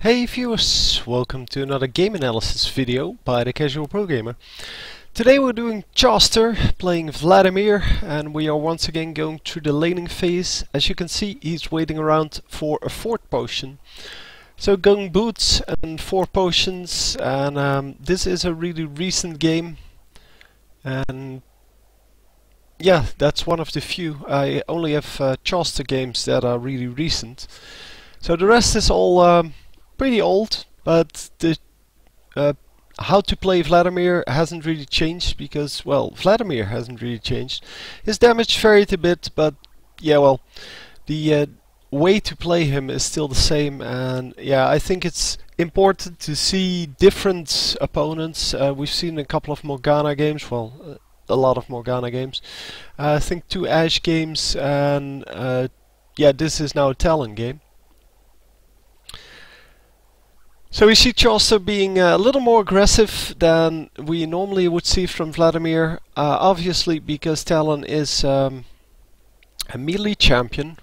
Hey viewers, welcome to another game analysis video by the Casual Pro Gamer. Today we're doing Chauster, playing Vladimir, and we are once again going through the laning phase. As you can see, he's waiting around for a 4th potion. So going boots and 4 potions, and this is a really recent game. And yeah, that's one of the few. I only have Chauster games that are really recent. So the rest is all pretty old, but the how to play Vladimir hasn't really changed because, well, Vladimir hasn't really changed. His damage varied a bit, but yeah, well, the way to play him is still the same, and yeah, I think it's important to see different opponents. We've seen a couple of Morgana games, well, a lot of Morgana games. I think 2 Ashe games, and yeah, this is now a Talon game. So we see Chauster being a little more aggressive than we normally would see from Vladimir, obviously because Talon is a melee champion.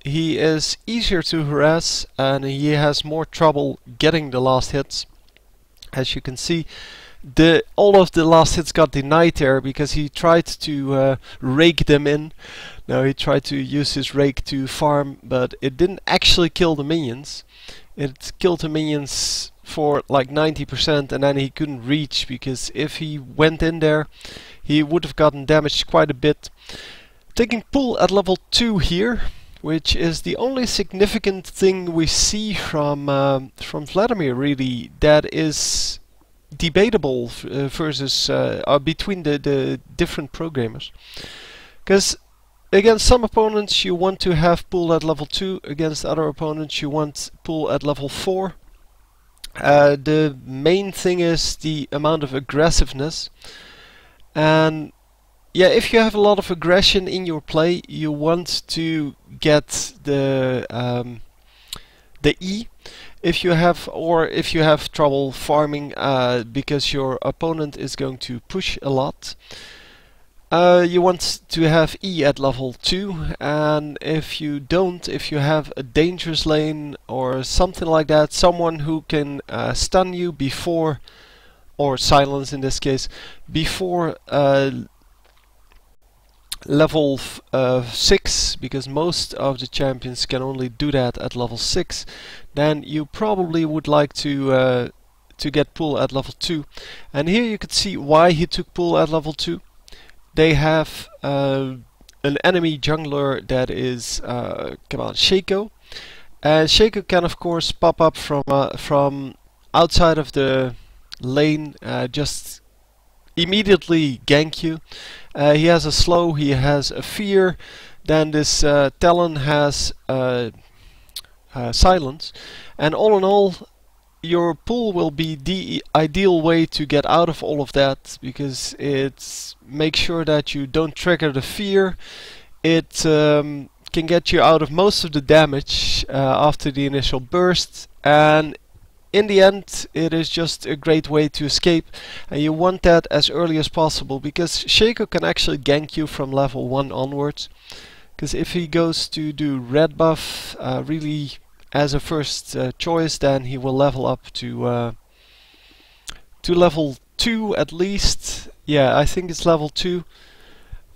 He is easier to harass and he has more trouble getting the last hits. As you can see, all of the last hits got denied there because he tried to rake them in. Now he tried to use his rake to farm, but it didn't actually kill the minions. It killed the minions for like 90%, and then he couldn't reach, because if he went in there he would have gotten damaged quite a bit. Taking pull at level 2 here, which is the only significant thing we see from Vladimir really that is debatable versus between the different programmers. Because against some opponents you want to have pull at level 2, against other opponents you want pull at level 4. The main thing is the amount of aggressiveness, and yeah, if you have a lot of aggression in your play, you want to get the E. If you have trouble farming because your opponent is going to push a lot, you want to have E at level 2, and if you don't, if you have a dangerous lane or something like that, someone who can stun you before, or silence in this case, before level 6, because most of the champions can only do that at level 6, then you probably would like to get pull at level 2. And here you could see why he took pull at level 2. They have an enemy jungler that is Shaco, and Shaco can of course pop up from outside of the lane, just immediately gank you. He has a slow, he has a fear, then this Talon has silence, and all in all, your pull will be the ideal way to get out of all of that, because it makes sure that you don't trigger the fear. It can get you out of most of the damage after the initial burst, and in the end it is just a great way to escape, and you want that as early as possible, because Shaco can actually gank you from level 1 onwards. Because if he goes to do red buff really as a first choice, then he will level up to level 2 at least. Yeah, I think it's level 2.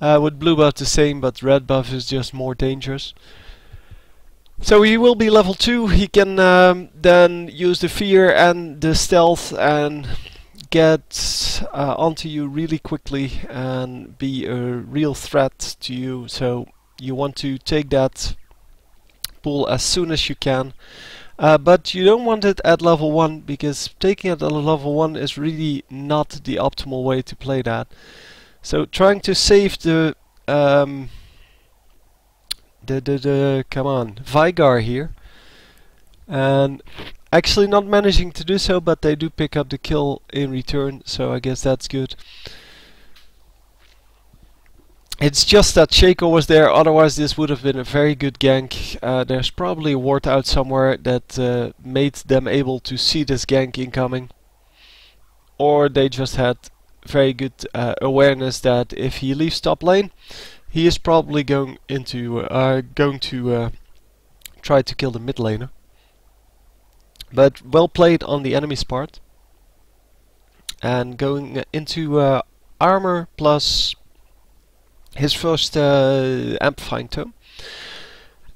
With blue buff the same, but red buff is just more dangerous. So he will be level 2. He can then use the fear and the stealth and get onto you really quickly and be a real threat to you. So you want to take that pull as soon as you can, but you don't want it at level 1, because taking it at level 1 is really not the optimal way to play that. So trying to save the Vigar here, and actually not managing to do so, but they do pick up the kill in return, so I guess that's good. It's just that Shaco was there, otherwise this would have been a very good gank. There's probably a ward out somewhere that made them able to see this gank incoming. Or they just had very good awareness that if he leaves top lane, he is probably going to try to kill the mid laner. but well played on the enemy's part. And going into armor plus his first amplifying tome.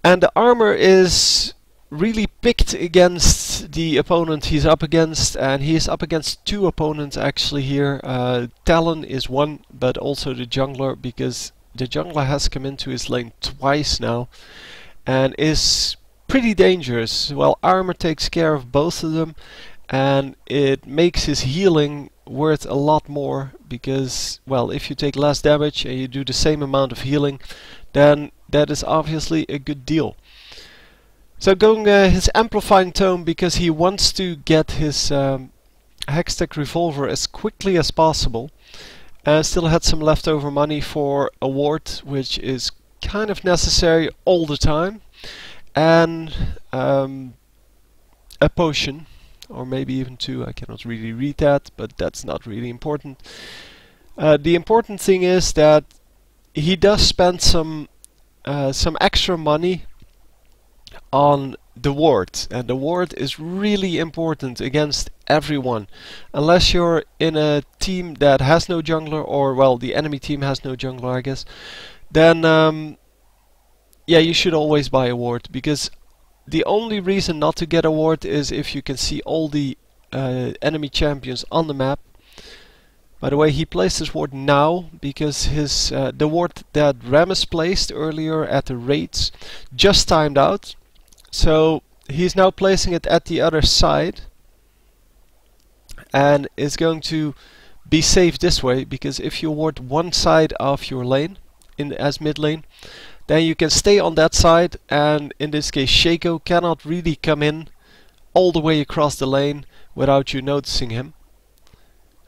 And the armor is really picked against the opponent he's up against, and he is up against two opponents actually here. Talon is one, but also the jungler, because the jungler has come into his lane twice now and is pretty dangerous. Well, armor takes care of both of them, and it makes his healing worth a lot more, because, well, if you take less damage and you do the same amount of healing, then that is obviously a good deal. So going his amplifying tome, because he wants to get his Hextech revolver as quickly as possible. Still had some leftover money for a ward, which is kind of necessary all the time, and a potion, or maybe even two. I cannot really read that, but that's not really important. The important thing is that he does spend some extra money on the ward, and the ward is really important against everyone. Unless you're in a team that has no jungler, or, well, the enemy team has no jungler, I guess, then yeah, you should always buy a ward, because the only reason not to get a ward is if you can see all the enemy champions on the map. By the way, he placed his ward now because his the ward that Rammus placed earlier at the raids just timed out. So he's now placing it at the other side, and is going to be safe this way, because if you ward one side of your lane as mid lane, then you can stay on that side, and in this case Shaco cannot really come in all the way across the lane without you noticing him.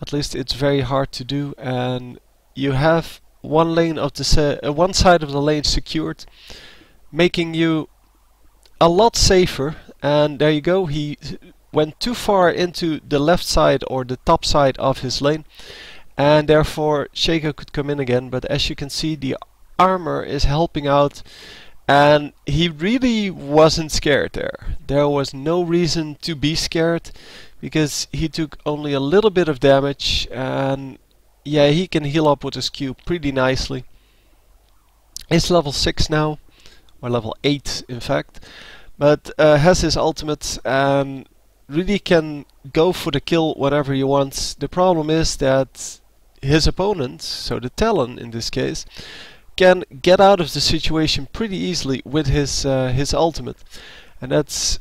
At least it's very hard to do, and you have one lane of the one side of the lane secured, making you a lot safer. And there you go, he went too far into the left side or the top side of his lane, and therefore Shaco could come in again. But as you can see, the armor is helping out, and he really wasn't scared there. There was no reason to be scared, because he took only a little bit of damage, and yeah, he can heal up with his Q pretty nicely. He's level 6 now, or level 8 in fact, but has his ultimate and really can go for the kill whenever he wants. The problem is that his opponent, so the Talon in this case, can get out of the situation pretty easily with his ultimate, and that's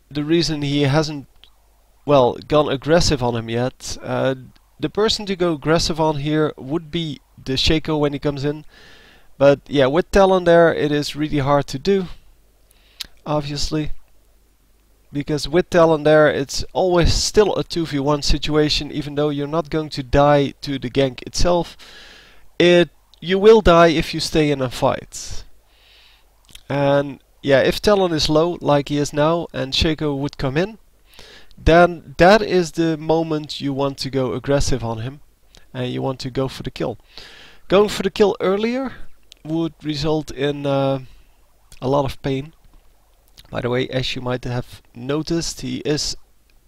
the reason he hasn't, well, gone aggressive on him yet. The person to go aggressive on here would be the Shaco when he comes in, but yeah, with Talon there it is really hard to do, obviously, because with Talon there it's always still a 2v1 situation. Even though you're not going to die to the gank itself, you will die if you stay in a fight. And yeah, if Talon is low like he is now and Shaco would come in, then that is the moment you want to go aggressive on him, and you want to go for the kill. Going for the kill earlier would result in a lot of pain. By the way, as you might have noticed, he is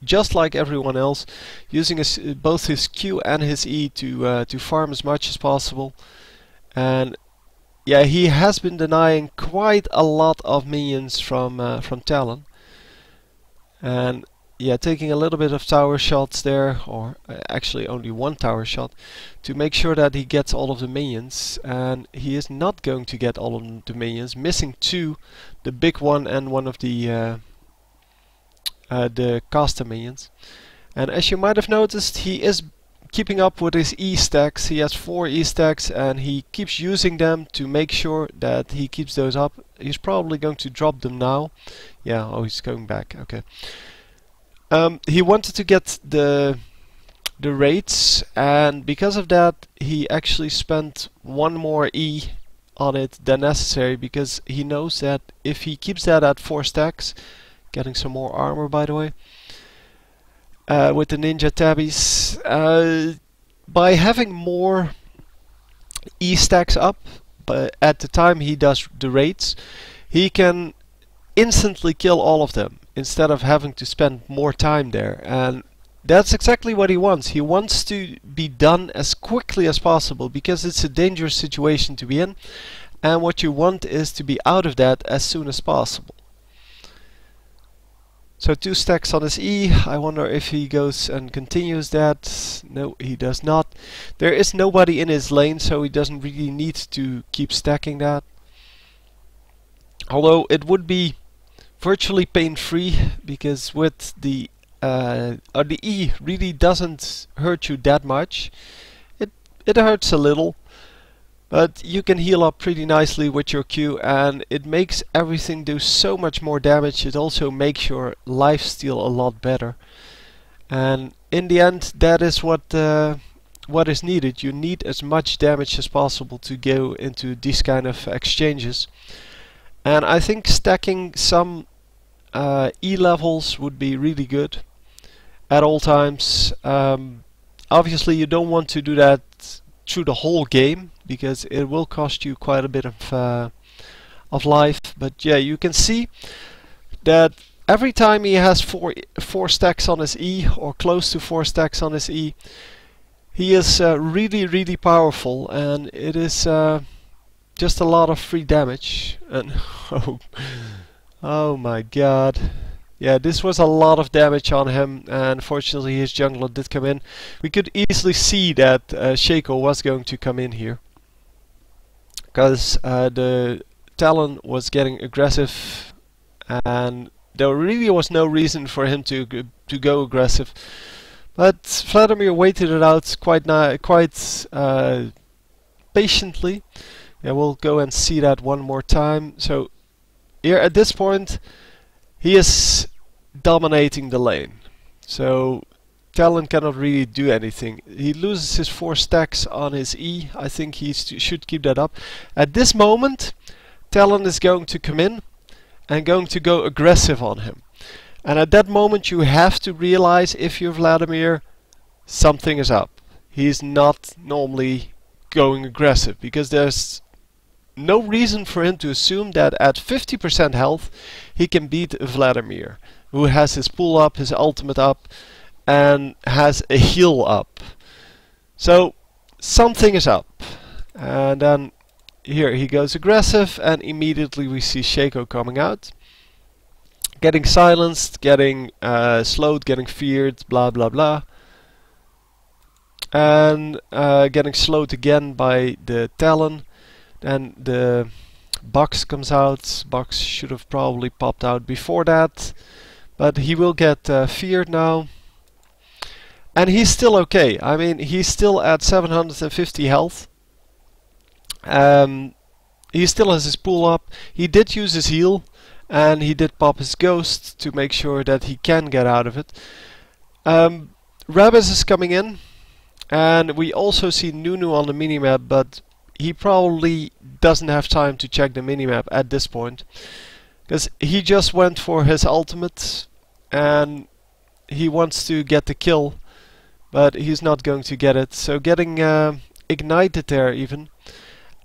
just like everyone else, using both his Q and his E to farm as much as possible. And yeah, he has been denying quite a lot of minions from Talon, and yeah, taking a little bit of tower shots there, or actually only one tower shot, to make sure that he gets all of the minions. And he is not going to get all of the minions, missing two, the big one and one of the caster minions. And as you might have noticed, he is keeping up with his E stacks. He has 4 E stacks, and he keeps using them to make sure that he keeps those up. He's probably going to drop them now. Yeah, oh, he's going back, okay. He wanted to get the raids, and because of that he actually spent one more E on it than necessary, because he knows that if he keeps that at 4 stacks, getting some more armor by the way, with the ninja tabbies, by having more E stacks up, but at the time he does the raids, he can instantly kill all of them. instead of having to spend more time there. And that's exactly what he wants. He wants to be done as quickly as possible because it's a dangerous situation to be in, and what you want is to be out of that as soon as possible. So 2 stacks on his E. I wonder if he goes and continues that. No, he does not. There is nobody in his lane, so he doesn't really need to keep stacking that. Although it would be virtually pain-free, because with the E really doesn't hurt you that much. It hurts a little, but you can heal up pretty nicely with your Q, and it makes everything do so much more damage. It also makes your lifesteal a lot better, and in the end that is what is needed. You need as much damage as possible to go into these kind of exchanges, and I think stacking some E levels would be really good at all times. Obviously you don't want to do that through the whole game, because it will cost you quite a bit of life. But yeah, you can see that every time he has four stacks on his E, or close to 4 stacks on his E, he is really powerful, and it is just a lot of free damage. And oh my god. Yeah, this was a lot of damage on him, and fortunately his jungler did come in. We could easily see that Shaco was going to come in here, because the Talon was getting aggressive, and there really was no reason for him to go aggressive. But Vladimir waited it out quite patiently. Yeah, we'll go and see that one more time. So here at this point, he is dominating the lane. So Talon cannot really do anything. He loses his 4 stacks on his E. I think he should keep that up. At this moment, Talon is going to come in and going to go aggressive on him. And at that moment you have to realize, if you're Vladimir, something is up. He's not normally going aggressive, because there's no reason for him to assume that at 50% health he can beat Vladimir, who has his pull up, his ultimate up, and has a heal up. So something is up. And then here he goes aggressive, and immediately we see Shaco coming out, getting silenced, getting slowed, getting feared, blah blah blah, and getting slowed again by the Talon. Then the box comes out. Box should have probably popped out before that, but he will get feared now. And he's still okay. I mean, he's still at 750 health. He still has his pull up. He did use his heal, and he did pop his ghost to make sure that he can get out of it. Rabbids is coming in, and we also see Nunu on the minimap, but he probably doesn't have time to check the minimap at this point, because he just went for his ultimate and he wants to get the kill, but he's not going to get it. So getting ignited there even.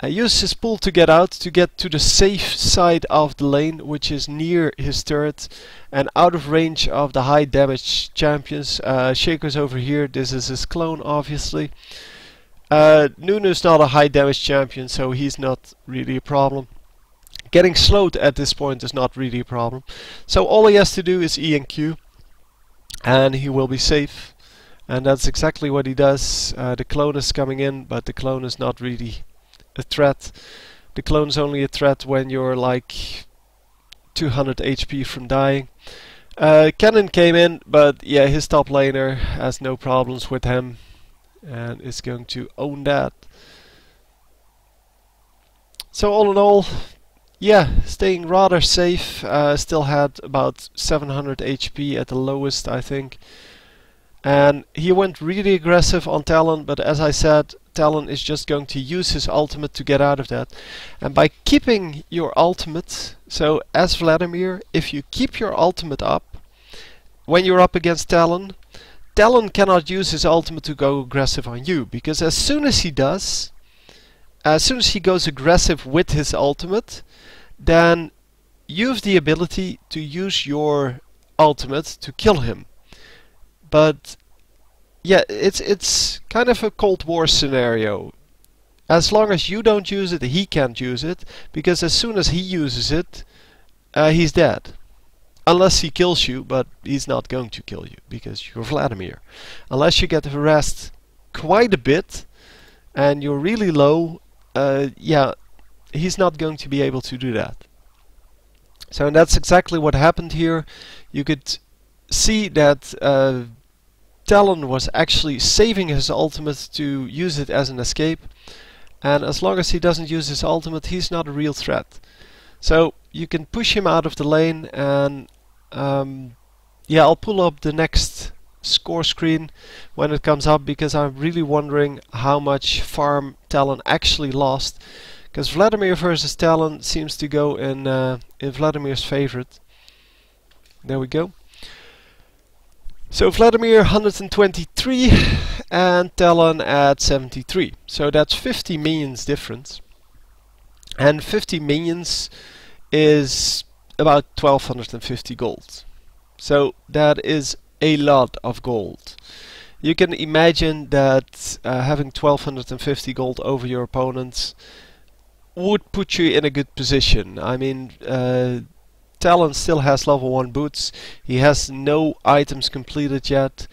Used his pull to get out, to get to the safe side of the lane, which is near his turret and out of range of the high damage champions. Shaco's over here. This is his clone, obviously. Nunu's not a high damage champion, so he's not really a problem. Getting slowed at this point is not really a problem. So all he has to do is E and Q, and he will be safe. And that's exactly what he does. The clone is coming in, but the clone is not really a threat. The clone is only a threat when you're like 200 HP from dying. Cannon came in, but yeah, his top laner has no problems with him and is going to own that. So all in all, yeah, staying rather safe. Still had about 700 HP at the lowest, I think. And he went really aggressive on Talon, but as I said, Talon is just going to use his ultimate to get out of that. And by keeping your ultimate, so as Vladimir, if you keep your ultimate up when you're up against Talon, Talon cannot use his ultimate to go aggressive on you, because as soon as he does, as soon as he goes aggressive with his ultimate, then you have the ability to use your ultimate ultimate to kill him. But yeah, it's kind of a Cold War scenario. As long as you don't use it, he can't use it, because as soon as he uses it, he's dead. Unless he kills you, but he's not going to kill you, because you're Vladimir. Unless you get harassed quite a bit, and you're really low, yeah, he's not going to be able to do that. So that's exactly what happened here. You could see that Talon was actually saving his ultimate to use it as an escape, and as long as he doesn't use his ultimate, he's not a real threat. So you can push him out of the lane, and yeah, I'll pull up the next score screen when it comes up, because I'm really wondering how much farm Talon actually lost, because Vladimir versus Talon seems to go in Vladimir's favorite. There we go. So Vladimir 123 and Talon at 73. So that's 50 minions difference. And 50 minions is about 1250 gold. So that is a lot of gold. You can imagine that having 1250 gold over your opponents would put you in a good position. I mean, Talon still has level 1 boots, he has no items completed yet,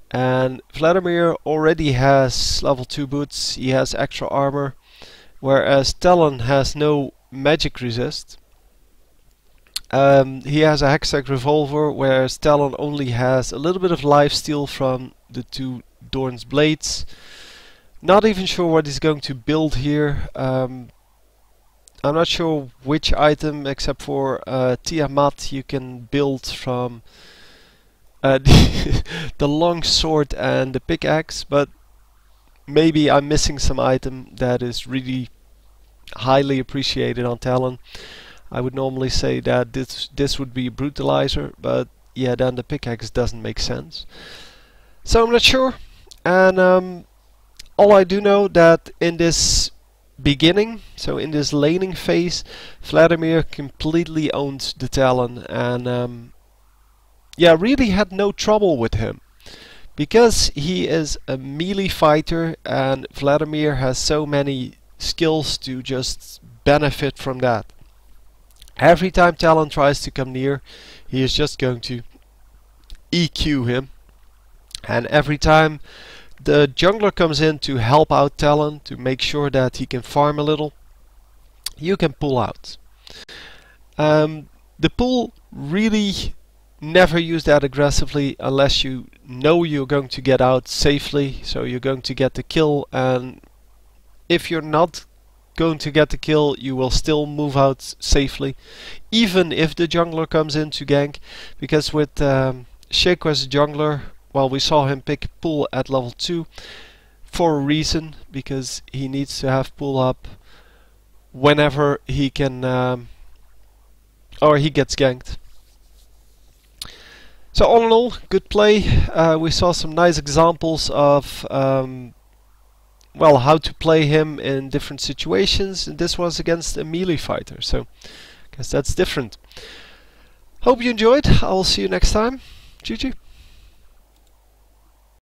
and Vladimir already has level 2 boots, he has extra armor, whereas Talon has no magic resist. He has a hextech revolver, whereas Talon only has a little bit of lifesteal from the 2 Dorn's blades. Not even sure what he's going to build here. I'm not sure which item, except for Tiamat, you can build from the long sword and the pickaxe, but maybe I'm missing some item that is really highly appreciated on Talon. I would normally say that this would be a brutalizer, but yeah, then the pickaxe doesn't make sense. So I'm not sure, and all I do know that in this beginning, so in this laning phase, Vladimir completely owned the Talon, and yeah, really had no trouble with him, because he is a melee fighter and Vladimir has so many skills to just benefit from that. Every time Talon tries to come near, he is just going to EQ him, and every time the jungler comes in to help out Talon, to make sure that he can farm a little, you can pull out. The pull really never use that aggressively unless you know you're going to get out safely, so you're going to get the kill, and if you're not going to get the kill, you will still move out safely, even if the jungler comes in to gank, because with Shaco as a jungler, well, we saw him pick pull at level 2 for a reason, because he needs to have pull up whenever he can, or he gets ganked. So all in all, good play. We saw some nice examples of well, how to play him in different situations, and this was against a melee fighter, so I guess that's different. Hope you enjoyed. I'll see you next time. GG.